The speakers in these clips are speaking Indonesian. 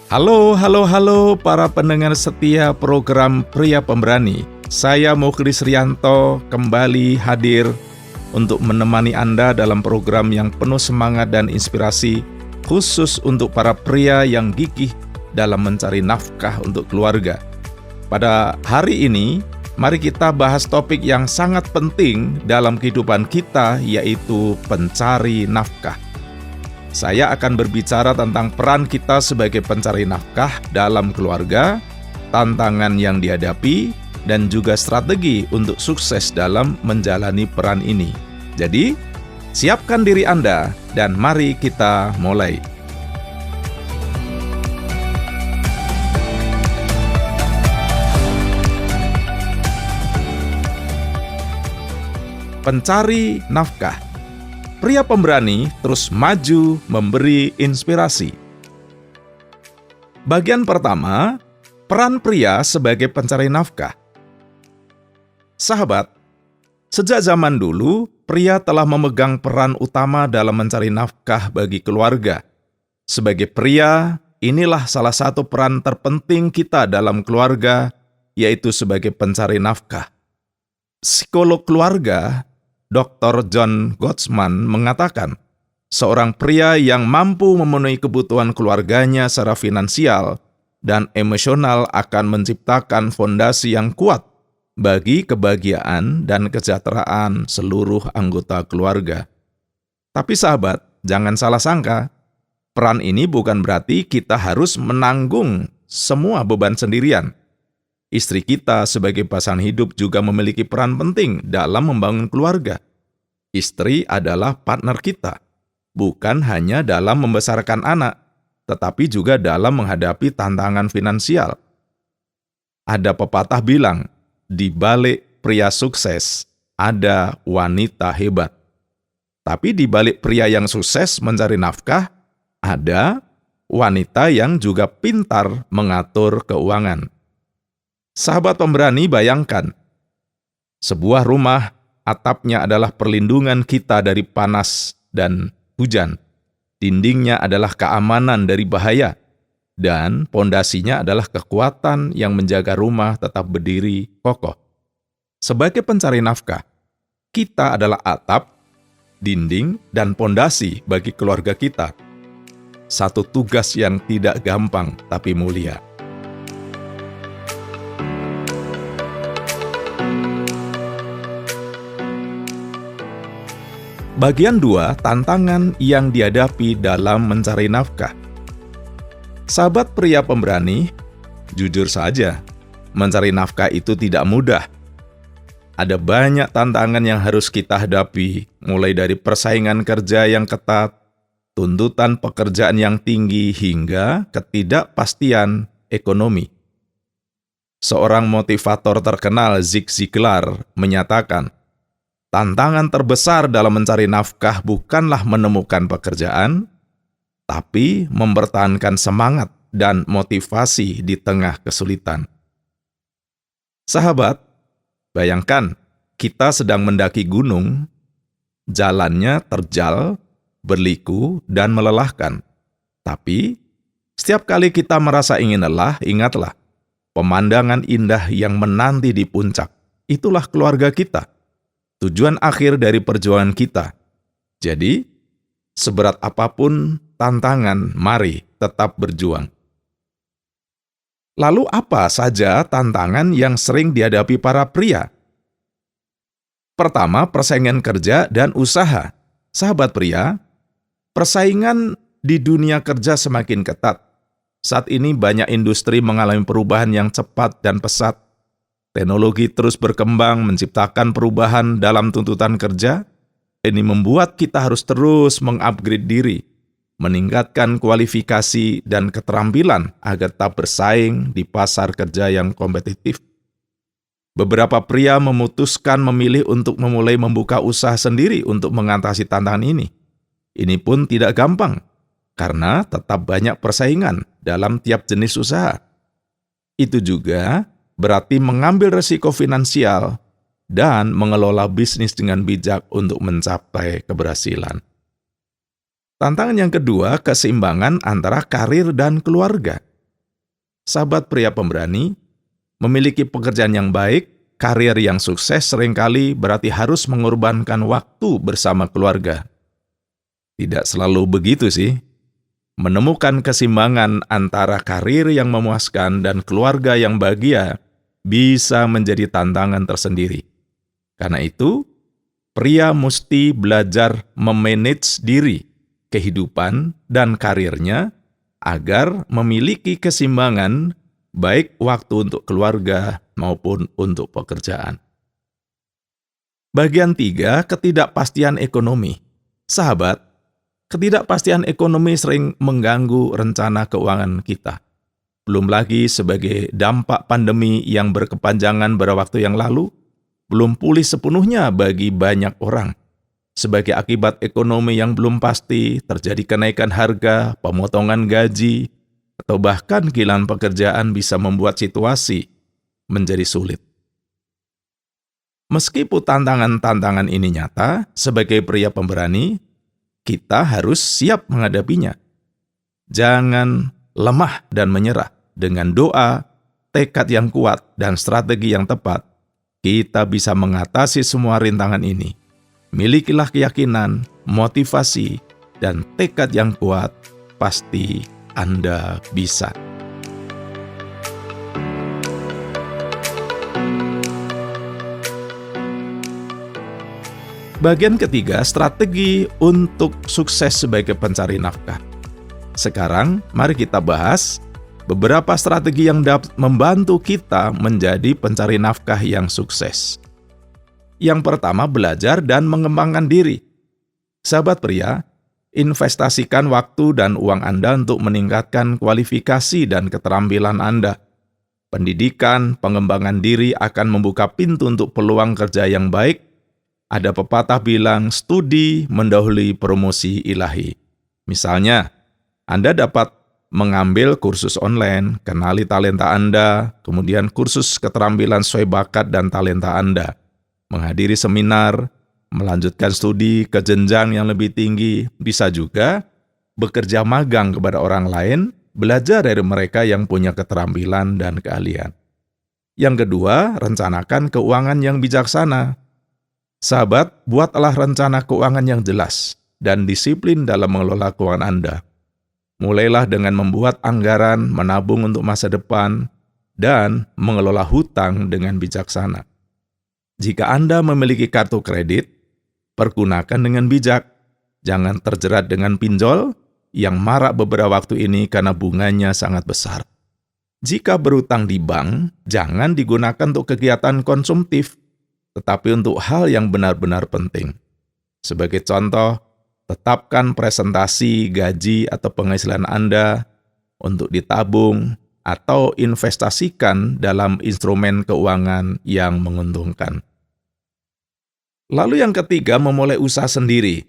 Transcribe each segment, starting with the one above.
Halo para pendengar setia program Pria Pemberani. Saya Mukhlis Rianto kembali hadir untuk menemani Anda dalam program yang penuh semangat dan inspirasi, khusus untuk para pria yang gigih dalam mencari nafkah untuk keluarga. Pada hari ini, mari kita bahas topik yang sangat penting dalam kehidupan kita, yaitu pencari nafkah. Saya akan berbicara tentang peran kita sebagai pencari nafkah dalam keluarga, tantangan yang dihadapi, dan juga strategi untuk sukses dalam menjalani peran ini. Jadi, siapkan diri Anda dan mari kita mulai. Pencari nafkah. Pria pemberani terus maju memberi inspirasi. Bagian pertama, peran pria sebagai pencari nafkah. Sahabat, sejak zaman dulu, pria telah memegang peran utama dalam mencari nafkah bagi keluarga. Sebagai pria, inilah salah satu peran terpenting kita dalam keluarga, yaitu sebagai pencari nafkah. Psikolog keluarga Dr. John Gottman mengatakan, seorang pria yang mampu memenuhi kebutuhan keluarganya secara finansial dan emosional akan menciptakan fondasi yang kuat bagi kebahagiaan dan kesejahteraan seluruh anggota keluarga. Tapi sahabat, jangan salah sangka, peran ini bukan berarti kita harus menanggung semua beban sendirian. Istri kita sebagai pasangan hidup juga memiliki peran penting dalam membangun keluarga. Istri adalah partner kita, bukan hanya dalam membesarkan anak, tetapi juga dalam menghadapi tantangan finansial. Ada pepatah bilang, di balik pria sukses, ada wanita hebat. Tapi di balik pria yang sukses mencari nafkah, ada wanita yang juga pintar mengatur keuangan. Sahabat pemberani, bayangkan, sebuah rumah atapnya adalah perlindungan kita dari panas dan hujan. Dindingnya adalah keamanan dari bahaya, dan pondasinya adalah kekuatan yang menjaga rumah tetap berdiri kokoh. Sebagai pencari nafkah, kita adalah atap, dinding, dan pondasi bagi keluarga kita. Satu tugas yang tidak gampang tapi mulia. Bagian 2, tantangan yang dihadapi dalam mencari nafkah. Sahabat pria pemberani, jujur saja, mencari nafkah itu tidak mudah. Ada banyak tantangan yang harus kita hadapi, mulai dari persaingan kerja yang ketat, tuntutan pekerjaan yang tinggi, hingga ketidakpastian ekonomi. Seorang motivator terkenal, Zig Ziglar, menyatakan, tantangan terbesar dalam mencari nafkah bukanlah menemukan pekerjaan, tapi mempertahankan semangat dan motivasi di tengah kesulitan. Sahabat, bayangkan kita sedang mendaki gunung, jalannya terjal, berliku, dan melelahkan. Tapi, setiap kali kita merasa ingin lelah, ingatlah, pemandangan indah yang menanti di puncak, itulah keluarga kita. Tujuan akhir dari perjuangan kita. Jadi, seberat apapun tantangan, mari tetap berjuang. Lalu apa saja tantangan yang sering dihadapi para pria? Pertama, persaingan kerja dan usaha. Sahabat pria, persaingan di dunia kerja semakin ketat. Saat ini banyak industri mengalami perubahan yang cepat dan pesat. Teknologi terus berkembang, menciptakan perubahan dalam tuntutan kerja. Ini membuat kita harus terus mengupgrade diri, meningkatkan kualifikasi dan keterampilan agar tetap bersaing di pasar kerja yang kompetitif. Beberapa pria memutuskan memilih untuk memulai membuka usaha sendiri untuk mengatasi tantangan ini. Ini pun tidak gampang, karena tetap banyak persaingan dalam tiap jenis usaha. Itu juga berarti mengambil resiko finansial dan mengelola bisnis dengan bijak untuk mencapai keberhasilan. Tantangan yang kedua, keseimbangan antara karir dan keluarga. Sahabat pria pemberani, memiliki pekerjaan yang baik, karir yang sukses seringkali berarti harus mengorbankan waktu bersama keluarga. Tidak selalu begitu sih. Menemukan keseimbangan antara karir yang memuaskan dan keluarga yang bahagia bisa menjadi tantangan tersendiri. Karena itu, pria mesti belajar memanage diri, kehidupan, dan karirnya agar memiliki keseimbangan baik waktu untuk keluarga maupun untuk pekerjaan. Bagian 3, ketidakpastian ekonomi. Sahabat, ketidakpastian ekonomi sering mengganggu rencana keuangan kita. Belum lagi sebagai dampak pandemi yang berkepanjangan beberapa waktu yang lalu, belum pulih sepenuhnya bagi banyak orang. Sebagai akibat ekonomi yang belum pasti, terjadi kenaikan harga, pemotongan gaji, atau bahkan kehilangan pekerjaan bisa membuat situasi menjadi sulit. Meskipun tantangan-tantangan ini nyata, sebagai pria pemberani, kita harus siap menghadapinya. Jangan lemah dan menyerah. Dengan doa, tekad yang kuat, dan strategi yang tepat, kita bisa mengatasi semua rintangan ini. Milikilah keyakinan, motivasi, dan tekad yang kuat, pasti Anda bisa. Bagian ketiga, strategi untuk sukses sebagai pencari nafkah. Sekarang, mari kita bahas beberapa strategi yang dapat membantu kita menjadi pencari nafkah yang sukses. Yang pertama, belajar dan mengembangkan diri. Sahabat pria, investasikan waktu dan uang Anda untuk meningkatkan kualifikasi dan keterampilan Anda. Pendidikan, pengembangan diri akan membuka pintu untuk peluang kerja yang baik. Ada pepatah bilang, studi mendahului promosi ilahi. Misalnya, Anda dapat mengambil kursus online, kenali talenta Anda, kemudian kursus keterampilan sesuai bakat dan talenta Anda. Menghadiri seminar, melanjutkan studi ke jenjang yang lebih tinggi, bisa juga bekerja magang kepada orang lain, belajar dari mereka yang punya keterampilan dan keahlian. Yang kedua, rencanakan keuangan yang bijaksana. Sahabat, buatlah rencana keuangan yang jelas dan disiplin dalam mengelola keuangan Anda. Mulailah dengan membuat anggaran, menabung untuk masa depan, dan mengelola hutang dengan bijaksana. Jika Anda memiliki kartu kredit, pergunakan dengan bijak. Jangan terjerat dengan pinjol yang marak beberapa waktu ini karena bunganya sangat besar. Jika berutang di bank, jangan digunakan untuk kegiatan konsumtif, tetapi untuk hal yang benar-benar penting. Sebagai contoh, tetapkan presentasi gaji atau penghasilan Anda untuk ditabung atau investasikan dalam instrumen keuangan yang menguntungkan. Lalu yang ketiga, memulai usaha sendiri.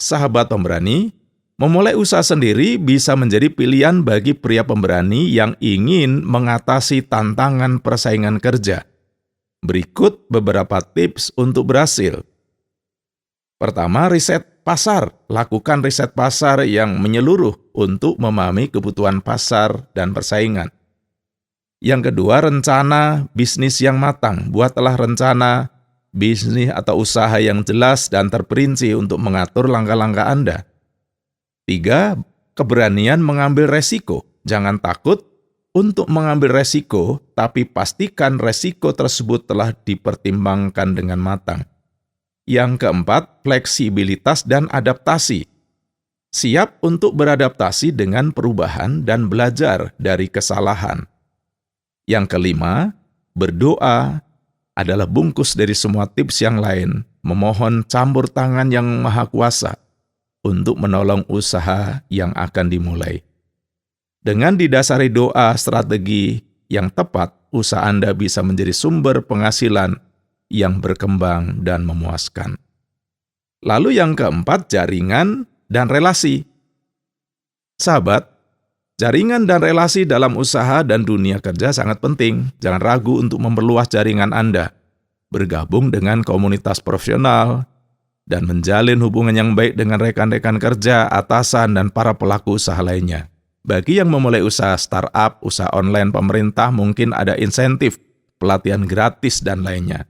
Sahabat pemberani, memulai usaha sendiri bisa menjadi pilihan bagi pria pemberani yang ingin mengatasi tantangan persaingan kerja. Berikut beberapa tips untuk berhasil. Pertama, riset pasar. Lakukan riset pasar yang menyeluruh untuk memahami kebutuhan pasar dan persaingan. Yang kedua, rencana bisnis yang matang. Buatlah rencana bisnis atau usaha yang jelas dan terperinci untuk mengatur langkah-langkah Anda. 3, keberanian mengambil resiko. Jangan takut untuk mengambil resiko, tapi pastikan resiko tersebut telah dipertimbangkan dengan matang. Yang keempat, fleksibilitas dan adaptasi. Siap untuk beradaptasi dengan perubahan dan belajar dari kesalahan. Yang kelima, berdoa adalah bungkus dari semua tips yang lain, memohon campur tangan yang maha kuasa untuk menolong usaha yang akan dimulai. Dengan didasari doa strategi yang tepat, usaha Anda bisa menjadi sumber penghasilan yang berkembang dan memuaskan. Lalu yang keempat, jaringan dan relasi. Sahabat, jaringan dan relasi dalam usaha dan dunia kerja sangat penting. Jangan ragu untuk memperluas jaringan Anda, bergabung dengan komunitas profesional, dan menjalin hubungan yang baik dengan rekan-rekan kerja, atasan, dan para pelaku usaha lainnya. Bagi yang memulai usaha startup, usaha online pemerintah mungkin ada insentif, pelatihan gratis, dan lainnya.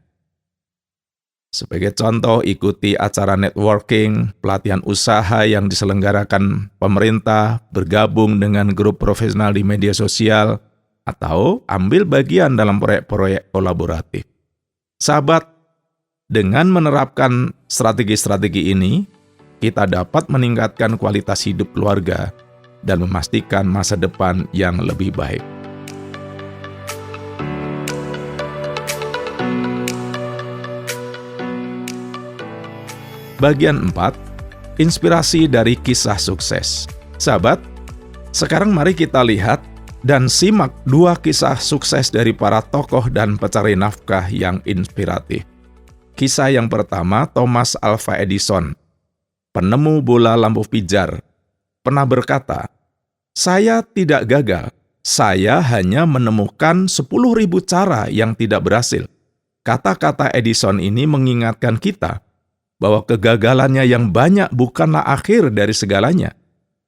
Sebagai contoh, ikuti acara networking, pelatihan usaha yang diselenggarakan pemerintah, bergabung dengan grup profesional di media sosial, atau ambil bagian dalam proyek-proyek kolaboratif. Sahabat, dengan menerapkan strategi-strategi ini, kita dapat meningkatkan kualitas hidup keluarga dan memastikan masa depan yang lebih baik. Bagian 4, inspirasi dari kisah sukses. Sahabat, sekarang mari kita lihat dan simak 2 kisah sukses dari para tokoh dan pencari nafkah yang inspiratif. Kisah yang pertama, Thomas Alva Edison, penemu bola lampu pijar, pernah berkata, "Saya tidak gagal, saya hanya menemukan 10.000 cara yang tidak berhasil." Kata-kata Edison ini mengingatkan kita bahwa kegagalannya yang banyak bukanlah akhir dari segalanya.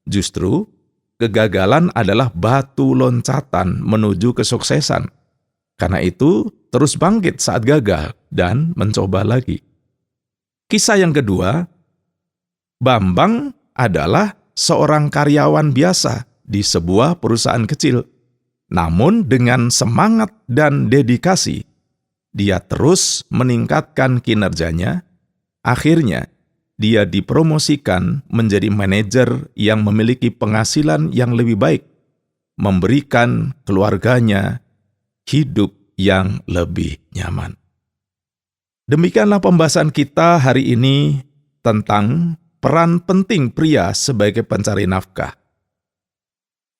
Justru, kegagalan adalah batu loncatan menuju kesuksesan. Karena itu, terus bangkit saat gagal dan mencoba lagi. Kisah yang kedua, Bambang adalah seorang karyawan biasa di sebuah perusahaan kecil. Namun dengan semangat dan dedikasi, dia terus meningkatkan kinerjanya. Akhirnya, dia dipromosikan menjadi manajer yang memiliki penghasilan yang lebih baik, memberikan keluarganya hidup yang lebih nyaman. Demikianlah pembahasan kita hari ini tentang peran penting pria sebagai pencari nafkah.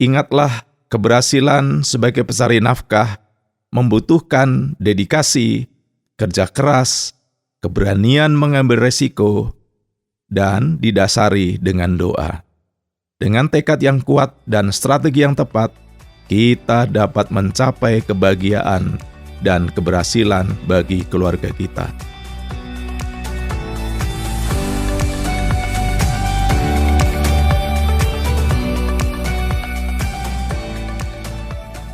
Ingatlah, keberhasilan sebagai pencari nafkah membutuhkan dedikasi, kerja keras, keberanian mengambil resiko, dan didasari dengan doa. Dengan tekad yang kuat dan strategi yang tepat, kita dapat mencapai kebahagiaan dan keberhasilan bagi keluarga kita.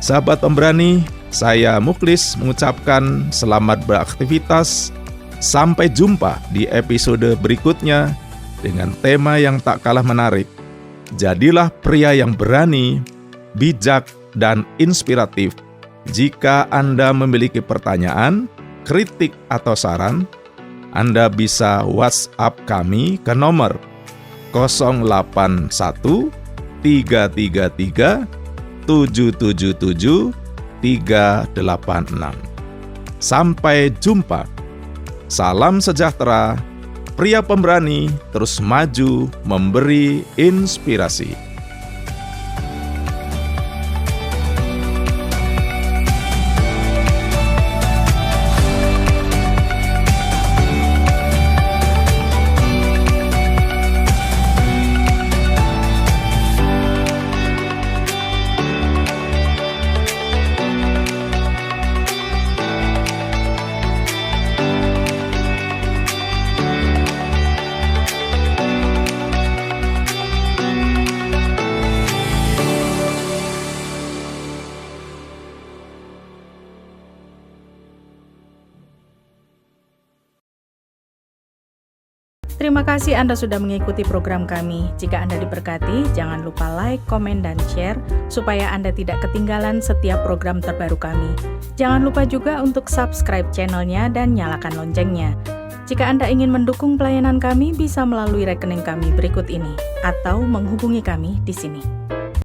Sahabat pemberani, saya Muklis mengucapkan selamat beraktivitas. Sampai jumpa di episode berikutnya dengan tema yang tak kalah menarik. Jadilah pria yang berani, bijak, dan inspiratif. Jika Anda memiliki pertanyaan, kritik, atau saran, Anda bisa WhatsApp kami ke nomor 081 333 777 386. Sampai jumpa. Salam sejahtera, pria pemberani terus maju memberi inspirasi. Terima kasih Anda sudah mengikuti program kami. Jika Anda diberkati, jangan lupa like, komen, dan share supaya Anda tidak ketinggalan setiap program terbaru kami. Jangan lupa juga untuk subscribe channelnya dan nyalakan loncengnya. Jika Anda ingin mendukung pelayanan kami, bisa melalui rekening kami berikut ini atau menghubungi kami di sini.